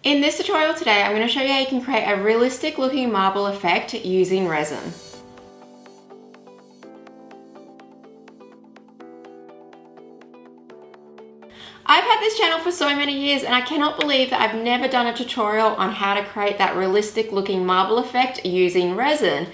In this tutorial today, I'm going to show you how you can create a realistic looking marble effect using resin. I've had this channel for so many years and I cannot believe that I've never done a tutorial on how to create that realistic looking marble effect using resin.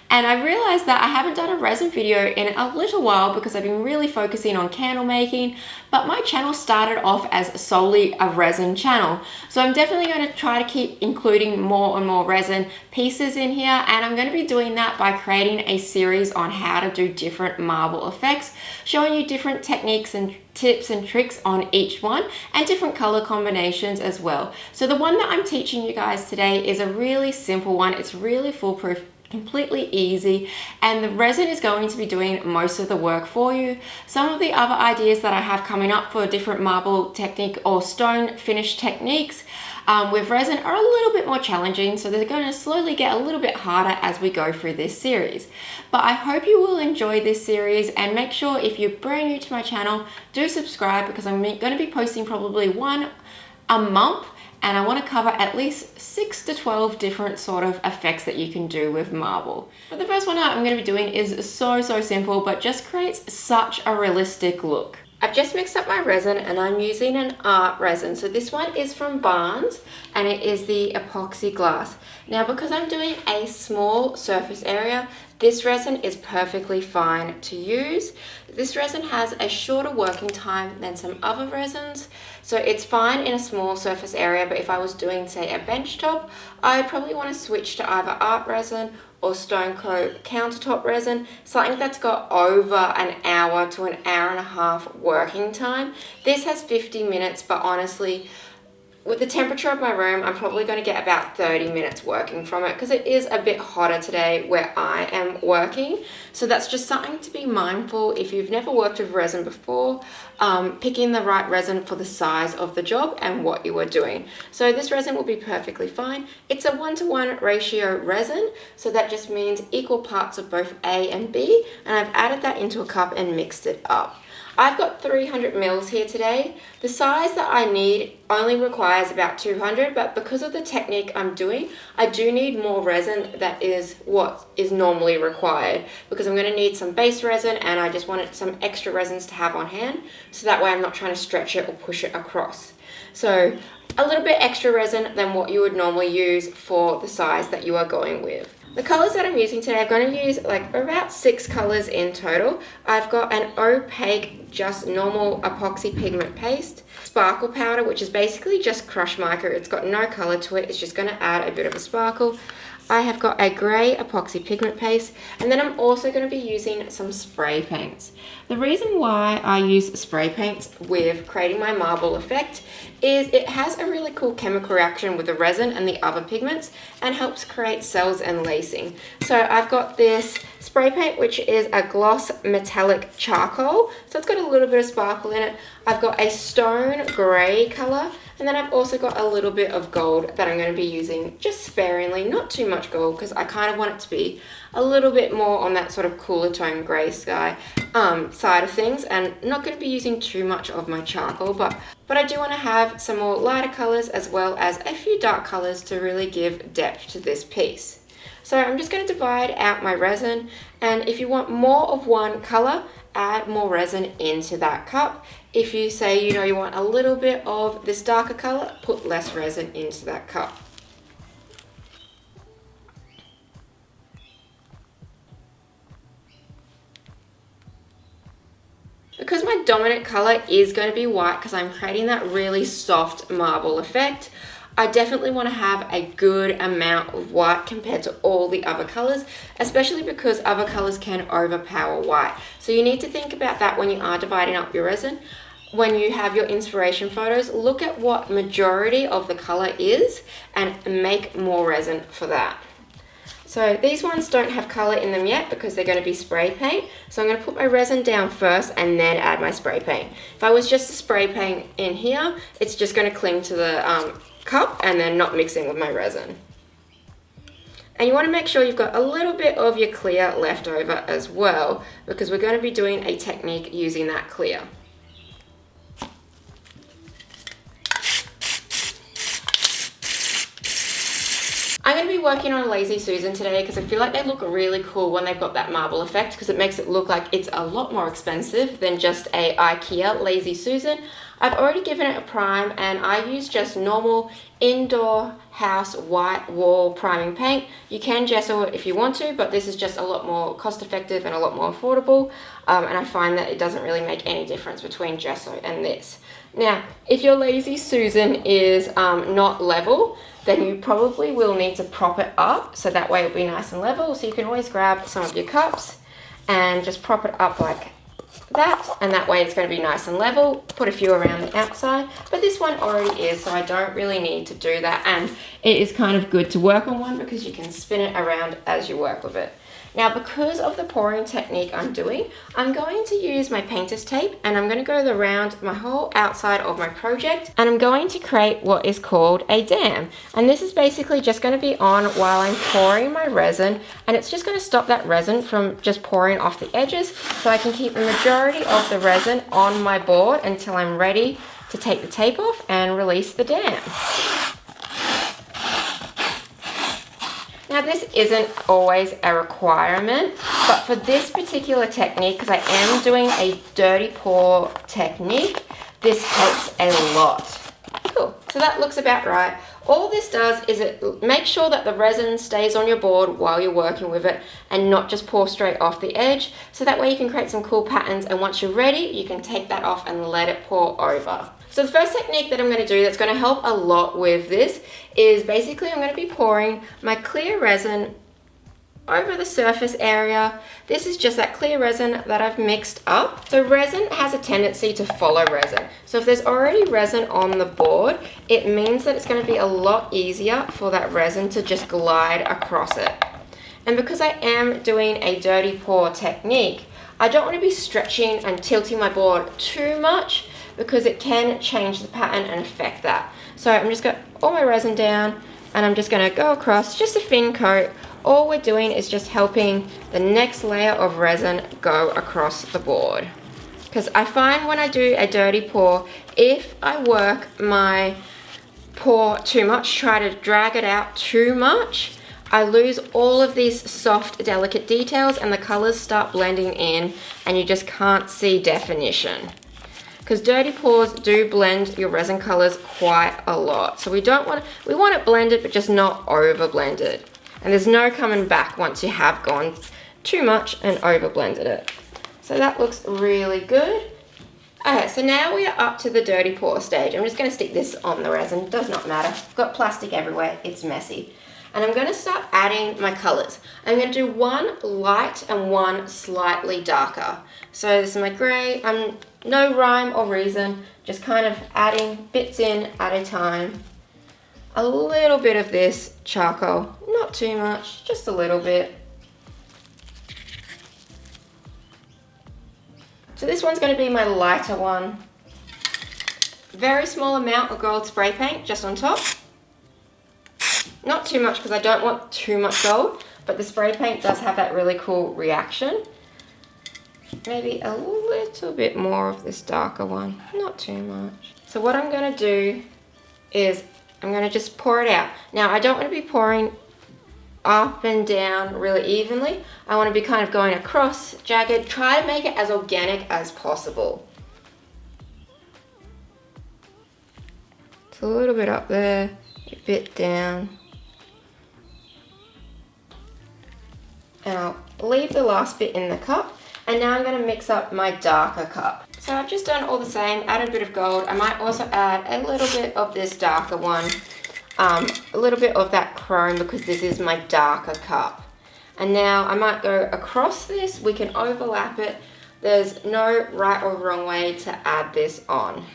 And I realized that I haven't done a resin video in a little while because I've been really focusing on candle making, but my channel started off as solely a resin channel. So I'm definitely going to try to keep including more and more resin pieces in here, and I'm going to be doing that by creating a series on how to do different marble effects, showing you different techniques and tips and tricks on each one and different color combinations as well. So the one that I'm teaching you guys today is a really simple one. It's really foolproof, completely easy, and the resin is going to be doing most of the work for you. Some of the other ideas that I have coming up for different marble technique or stone finish techniques with resin are a little bit more challenging, so they're going to slowly get a little bit harder as we go through this series. But I hope you will enjoy this series, and make sure if you're brand new to my channel, do subscribe, because I'm going to be posting probably one a month, and I want to cover at least 6 to 12 different sort of effects that you can do with marble. But the first one that I'm going to be doing is so simple, but just creates such a realistic look. I've just mixed up my resin and I'm using an art resin. So this one is from Barnes and it is the epoxy glass. Now because I'm doing a small surface area, this resin is perfectly fine to use. This resin has a shorter working time than some other resins, so it's fine in a small surface area, but if I was doing, say, a bench top, I'd probably want to switch to either art resin or Stone Coat countertop resin, something that's got over an hour to an hour and a half working time. This has 50 minutes, but honestly, with the temperature of my room, I'm probably going to get about 30 minutes working from it because it is a bit hotter today where I am working. So that's just something to be mindful if you've never worked with resin before, picking the right resin for the size of the job and what you are doing. So this resin will be perfectly fine. It's a 1-to-1 ratio resin, so that just means equal parts of both A and B, and I've added that into a cup and mixed it up. I've got 300 mils here today. The size that I need only requires about 200, but because of the technique I'm doing, I do need more resin that is what is normally required, because I'm going to need some base resin and I just wanted some extra resins to have on hand, so that way I'm not trying to stretch it or push it across. So a little bit extra resin than what you would normally use for the size that you are going with. The colors that I'm using today, I'm going to use like about 6 colors in total. I've got an opaque, just normal epoxy pigment paste, sparkle powder, which is basically just crushed mica. It's got no color to it. It's just going to add a bit of a sparkle. I have got a grey epoxy pigment paste, and then I'm also going to be using some spray paints. The reason why I use spray paints with creating my marble effect is it has a really cool chemical reaction with the resin and the other pigments and helps create cells and lacing. So I've got this spray paint, which is a gloss metallic charcoal, so it's got a little bit of sparkle in it. I've got a stone grey colour, and then I've also got a little bit of gold that I'm going to be using just sparingly, not too much gold, because I kind of want it to be a little bit more on that sort of cooler tone grey sky side of things, and not going to be using too much of my charcoal, but I do want to have some more lighter colours as well as a few dark colours to really give depth to this piece. So I'm just going to divide out my resin, and if you want more of one colour, add more resin into that cup. If you say, you want a little bit of this darker colour, put less resin into that cup. Because my dominant colour is going to be white, because I'm creating that really soft marble effect, I definitely want to have a good amount of white compared to all the other colours, especially because other colours can overpower white. So you need to think about that when you are dividing up your resin. When you have your inspiration photos, look at what majority of the colour is and make more resin for that. So these ones don't have colour in them yet because they're going to be spray paint. So I'm going to put my resin down first and then add my spray paint. If I was just to spray paint in here, it's just going to cling to the cup and then not mixing with my resin. And you want to make sure you've got a little bit of your clear left over as well, because we're going to be doing a technique using that clear. I'm going to be working on a Lazy Susan today because I feel like they look really cool when they've got that marble effect, because it makes it look like it's a lot more expensive than just a Ikea Lazy Susan. I've already given it a prime, and I use just normal indoor house white wall priming paint. You can gesso it if you want to, but this is just a lot more cost effective and a lot more affordable, and I find that it doesn't really make any difference between gesso and this. Now, if your Lazy Susan is not level, then you probably will need to prop it up so that way it'll be nice and level. So you can always grab some of your cups and just prop it up like that, and that way it's going to be nice and level. Put a few around the outside, but this one already is, so I don't really need to do that, and it is kind of good to work on one because you can spin it around as you work with it. Now, because of the pouring technique I'm doing, I'm going to use my painter's tape, and I'm going to go around my whole outside of my project, and I'm going to create what is called a dam. And this is basically just going to be on while I'm pouring my resin, and it's just going to stop that resin from just pouring off the edges, so I can keep the majority of the resin on my board until I'm ready to take the tape off and release the dam. Now, this isn't always a requirement, but for this particular technique, because I am doing a dirty pour technique, this helps a lot. Cool, so that looks about right. All this does is it makes sure that the resin stays on your board while you're working with it and not just pour straight off the edge, so that way you can create some cool patterns, and once you're ready, you can take that off and let it pour over. So the first technique that I'm going to do that's going to help a lot with this is basically I'm going to be pouring my clear resin over the surface area. This is just that clear resin that I've mixed up. So resin has a tendency to follow resin. So if there's already resin on the board, it means that it's going to be a lot easier for that resin to just glide across it. And because I am doing a dirty pour technique, I don't want to be stretching and tilting my board too much, because it can change the pattern and affect that. So I'm just got all my resin down, and I'm just going to go across just a thin coat. All we're doing is just helping the next layer of resin go across the board. Because I find when I do a dirty pour, if I work my pour too much, try to drag it out too much, I lose all of these soft, delicate details, and the colors start blending in, and you just can't see definition. Because dirty pours do blend your resin colors quite a lot. So we want it blended, but just not over blended. And there's no coming back once you have gone too much and over blended it. So that looks really good. Okay, so now we are up to the dirty pour stage. I'm just going to stick this on the resin, does not matter. I've got plastic everywhere, it's messy. And I'm going to start adding my colors. I'm going to do one light and one slightly darker. So this is my gray. No rhyme or reason, just kind of adding bits in at a time. A little bit of this charcoal, not too much, just a little bit. So this one's going to be my lighter one. Very small amount of gold spray paint just on top. Not too much because I don't want too much gold, but the spray paint does have that really cool reaction. Maybe a little bit more of this darker one, not too much. So what I'm going to do is I'm going to just pour it out. Now, I don't want to be pouring up and down really evenly. I want to be kind of going across, jagged. Try to make it as organic as possible. So a little bit up there, a bit down. And I'll leave the last bit in the cup. And now I'm going to mix up my darker cup. So I've just done all the same, added a bit of gold. I might also add a little bit of this darker one, a little bit of that chrome, because this is my darker cup. And now I might go across this, we can overlap it. There's no right or wrong way to add this on.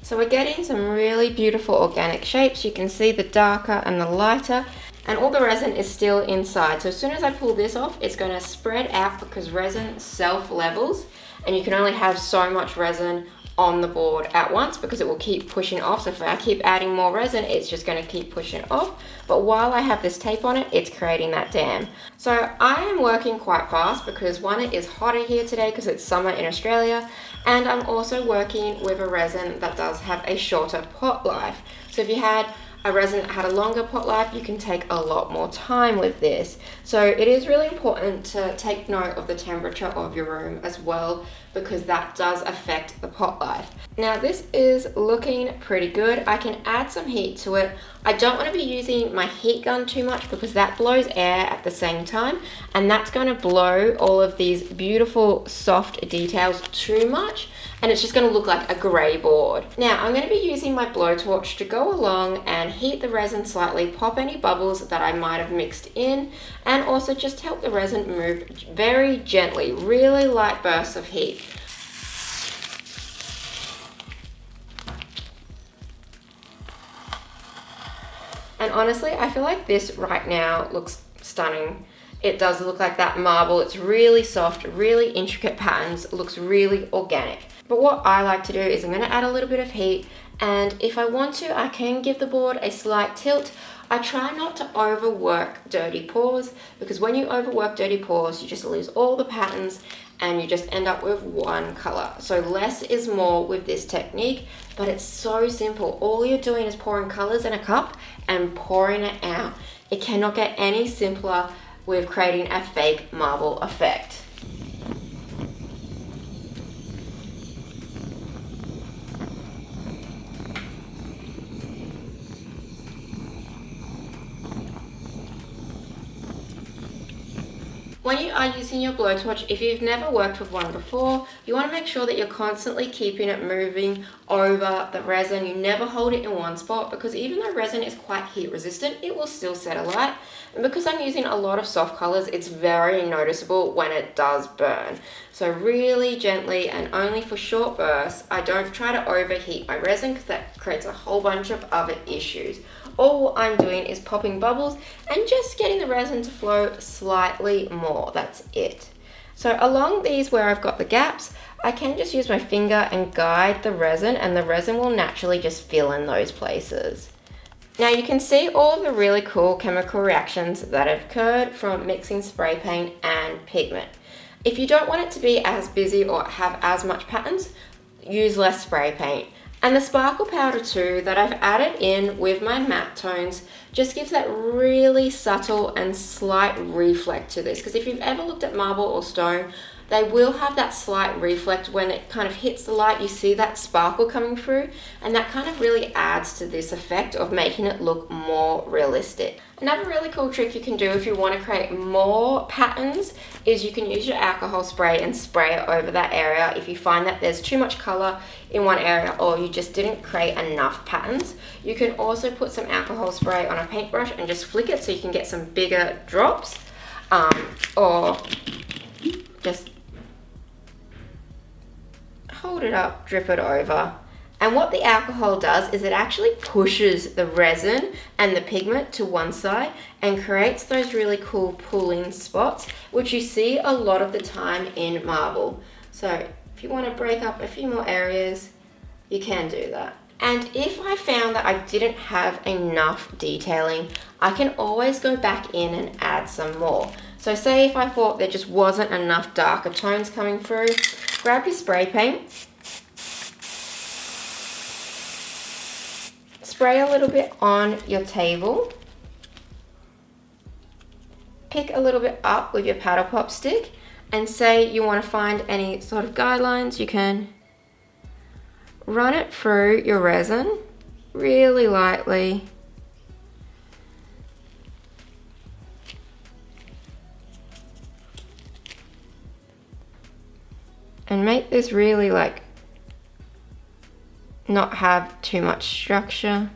So we're getting some really beautiful organic shapes. You can see the darker and the lighter. and all the resin is still inside. So as soon as I pull this off, it's going to spread out because resin self-levels, and you can only have so much resin on the board at once because it will keep pushing off. So if I keep adding more resin, it's just going to keep pushing off. But while I have this tape on it, it's creating that dam. So I am working quite fast because one, it is hotter here today because it's summer in Australia, and I'm also working with a resin that does have a shorter pot life. So if you had a resin that had a longer pot life, you can take a lot more time with this. So it is really important to take note of the temperature of your room as well, because that does affect the pot life. Now this is looking pretty good. I can add some heat to it. I don't want to be using my heat gun too much because that blows air at the same time, and that's going to blow all of these beautiful soft details too much, and it's just going to look like a grey board. Now I'm going to be using my blowtorch to go along and heat the resin slightly, pop any bubbles that I might have mixed in, and also just help the resin move very gently, really light bursts of heat. And honestly, I feel like this right now looks stunning. It does look like that marble. It's really soft, really intricate patterns, looks really organic. But what I like to do is I'm going to add a little bit of heat, and if I want to, I can give the board a slight tilt. I try not to overwork dirty paws, because when you overwork dirty paws, you just lose all the patterns and you just end up with one color. So less is more with this technique, but it's so simple. All you're doing is pouring colors in a cup and pouring it out. It cannot get any simpler with creating a fake marble effect. When you are using your blowtorch, if you've never worked with one before, you want to make sure that you're constantly keeping it moving over the resin. You never hold it in one spot, because even though resin is quite heat resistant, it will still set alight. And because I'm using a lot of soft colors, it's very noticeable when it does burn. So really gently and only for short bursts. I don't try to overheat my resin because that creates a whole bunch of other issues. All I'm doing is popping bubbles and just getting the resin to flow slightly more. That's it. So along these where I've got the gaps, I can just use my finger and guide the resin, and the resin will naturally just fill in those places. Now you can see all of the really cool chemical reactions that have occurred from mixing spray paint and pigment. If you don't want it to be as busy or have as much patterns, use less spray paint. And the sparkle powder too that I've added in with my matte tones just gives that really subtle and slight reflect to this. Because if you've ever looked at marble or stone, they will have that slight reflect when it kind of hits the light. You see that sparkle coming through, and that kind of really adds to this effect of making it look more realistic. Another really cool trick you can do if you want to create more patterns is you can use your alcohol spray and spray it over that area if you find that there's too much color in one area or you just didn't create enough patterns. You can also put some alcohol spray on a paintbrush and just flick it so you can get some bigger drops, or just hold it up, drip it over. And what the alcohol does is it actually pushes the resin and the pigment to one side and creates those really cool pooling spots, which you see a lot of the time in marble. So if you want to break up a few more areas, you can do that. And if I found that I didn't have enough detailing, I can always go back in and add some more. So say if I thought there just wasn't enough darker tones coming through, grab your spray paint, spray a little bit on your table, pick a little bit up with your paddle pop stick, and say you want to find any sort of guidelines, you can run it through your resin really lightly. And make this really not have too much structure.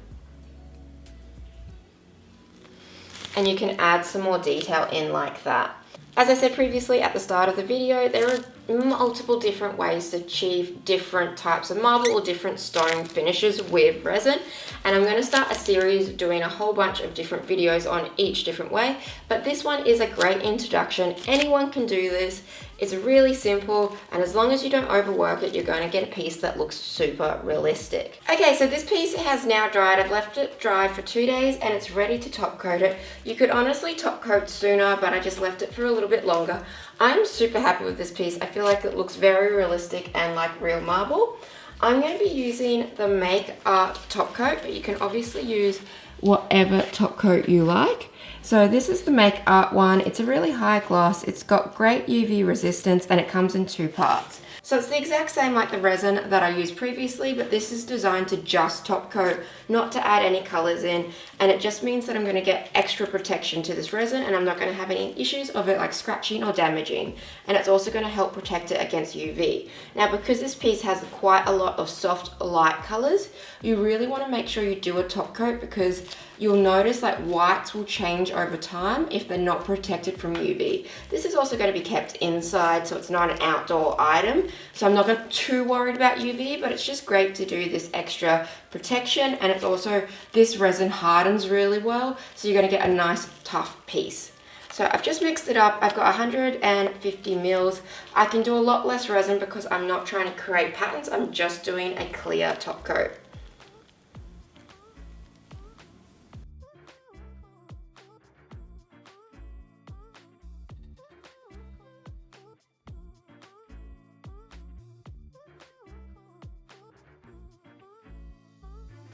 And you can add some more detail in like that. As I said previously at the start of the video, there are multiple different ways to achieve different types of marble or different stone finishes with resin, and I'm going to start a series doing a whole bunch of different videos on each different way, but this one is a great introduction. Anyone can do this. It's really simple, and as long as you don't overwork it, you're going to get a piece that looks super realistic. Okay, so this piece has now dried. I've left it dry for 2 days and it's ready to top coat it. You could honestly top coat sooner, but I just left it for a little bit longer. I'm super happy with this piece. I feel like it looks very realistic and like real marble. I'm going to be using the Make Art top coat, but you can obviously use whatever top coat you like. So this is the Make Art one. It's a really high gloss. It's got great UV resistance and it comes in 2 parts. So it's the exact same like the resin that I used previously, but this is designed to just top coat, not to add any colors in. And it just means that I'm going to get extra protection to this resin and I'm not going to have any issues of it like scratching or damaging. And it's also going to help protect it against UV. Now, because this piece has quite a lot of soft light colors, you really want to make sure you do a top coat, because you'll notice like whites will change over time if they're not protected from UV. This is also going to be kept inside, so it's not an outdoor item. So I'm not too worried about UV, but it's just great to do this extra protection. And it's also, this resin hardens really well, so you're going to get a nice tough piece. So I've just mixed it up. I've got 150 mils. I can do a lot less resin because I'm not trying to create patterns. I'm just doing a clear top coat.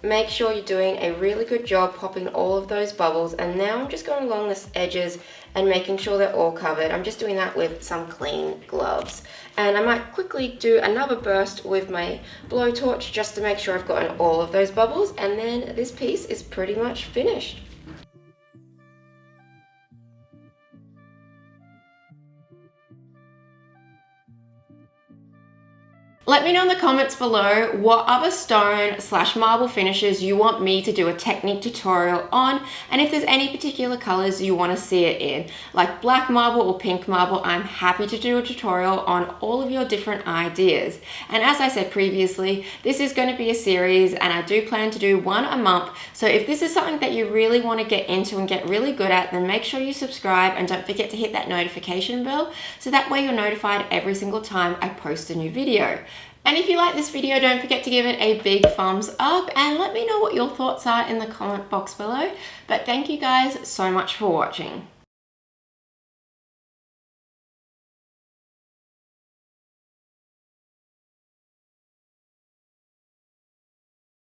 Make sure you're doing a really good job popping all of those bubbles, and now I'm just going along the edges and making sure they're all covered. I'm just doing that with some clean gloves, and I might quickly do another burst with my blowtorch just to make sure I've gotten all of those bubbles, and then this piece is pretty much finished. Let me know in the comments below what other stone/marble finishes you want me to do a technique tutorial on, and if there's any particular colors you want to see it in, like black marble or pink marble. I'm happy to do a tutorial on all of your different ideas. And as I said previously, this is going to be a series and I do plan to do one a month. So if this is something that you really want to get into and get really good at, then make sure you subscribe and don't forget to hit that notification bell, so that way you're notified every single time I post a new video. And if you like this video, don't forget to give it a big thumbs up and let me know what your thoughts are in the comment box below. But thank you guys so much for watching.